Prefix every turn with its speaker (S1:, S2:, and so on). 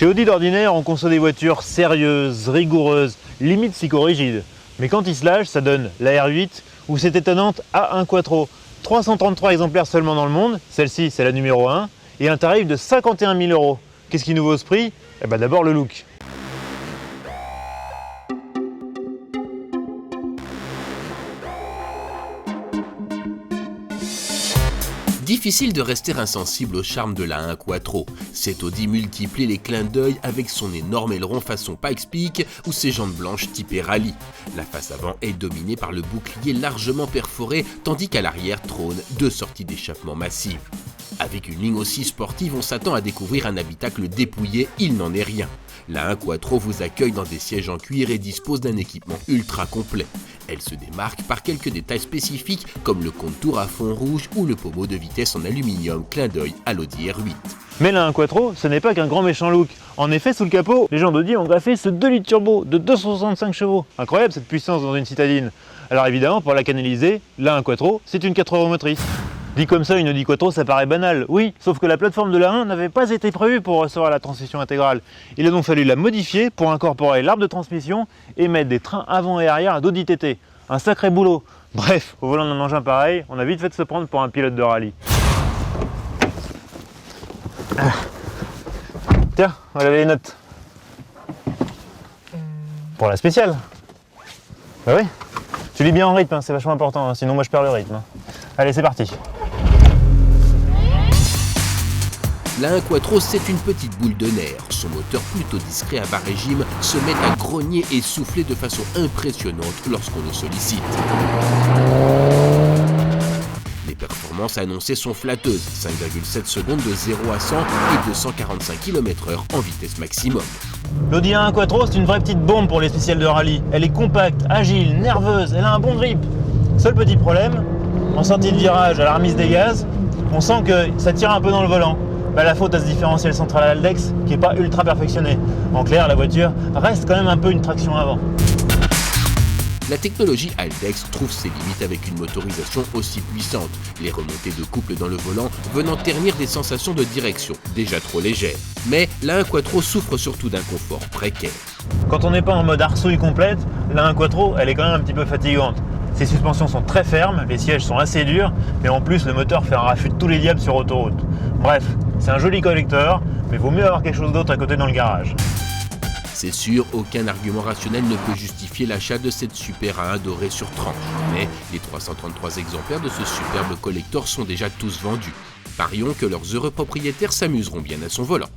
S1: Chez Audi d'ordinaire, on conçoit des voitures sérieuses, rigoureuses, limite psychorigides. Mais quand ils se lâchent, ça donne la R8 ou cette étonnante A1 Quattro. 333 exemplaires seulement dans le monde, celle-ci c'est la numéro 1, et un tarif de 51 000 €. Qu'est-ce qui nous vaut ce prix? Eh ben d'abord le look.
S2: Difficile de rester insensible au charme de la A1 Quattro. Cet Audi multiplie les clins d'œil avec son énorme aileron façon Pikes Peak ou ses jantes blanches typées rallye. La face avant est dominée par le bouclier largement perforé, tandis qu'à l'arrière trônent deux sorties d'échappement massives. Avec une ligne aussi sportive, on s'attend à découvrir un habitacle dépouillé, il n'en est rien. La A1 Quattro vous accueille dans des sièges en cuir et dispose d'un équipement ultra complet. Elle se démarque par quelques détails spécifiques comme le contour à fond rouge ou le pommeau de vitesse en aluminium, clin d'œil à l'Audi R8.
S1: Mais la A1 Quattro, ce n'est pas qu'un grand méchant look. En effet, sous le capot, les gens d'Audi ont graffé ce 2 litres turbo de 265 chevaux. Incroyable cette puissance dans une citadine. Alors évidemment, pour la canaliser, la A1 Quattro, c'est une 4 roues motrices. Dit comme ça, une Audi Quattro, ça paraît banal. Oui, sauf que la plateforme de la 1 n'avait pas été prévue pour recevoir la transmission intégrale. Il a donc fallu la modifier pour incorporer l'arbre de transmission et mettre des trains avant et arrière d'Audi TT. Un sacré boulot. Bref, au volant d'un engin pareil, on a vite fait de se prendre pour un pilote de rallye. Tiens, on va laver les notes. Pour la spéciale. Bah oui. Tu lis bien en rythme, hein, c'est vachement important, hein, sinon moi je perds le rythme. Allez, c'est parti.
S2: La A1 Quattro, c'est une petite boule de nerfs. Son moteur plutôt discret à bas régime se met à grogner et souffler de façon impressionnante lorsqu'on le sollicite. Les performances annoncées sont flatteuses, 5,7 secondes de 0 à 100 et 245 km/h en vitesse maximum.
S1: L'Audi A1 Quattro, c'est une vraie petite bombe pour les spéciales de rallye. Elle est compacte, agile, nerveuse, elle a un bon grip. Seul petit problème, en sortie de virage à la remise des gaz, on sent que ça tire un peu dans le volant. Bah, la faute à ce différentiel central à Haldex qui n'est pas ultra perfectionné. En clair, la voiture reste quand même un peu une traction avant.
S2: La technologie Haldex trouve ses limites avec une motorisation aussi puissante, les remontées de couple dans le volant venant ternir des sensations de direction déjà trop légères. Mais la A1 Quattro souffre surtout d'un confort précaire.
S1: Quand on n'est pas en mode arsouille complète, la A1 Quattro, elle est quand même un petit peu fatigante. Ses suspensions sont très fermes, les sièges sont assez durs, mais en plus le moteur fait un raffut de tous les diables sur autoroute. Bref, c'est un joli collector, mais vaut mieux avoir quelque chose d'autre à côté dans le garage.
S2: C'est sûr, aucun argument rationnel ne peut justifier l'achat de cette Super A1 dorée sur tranche. Mais les 333 exemplaires de ce superbe collector sont déjà tous vendus. Parions que leurs heureux propriétaires s'amuseront bien à son volant.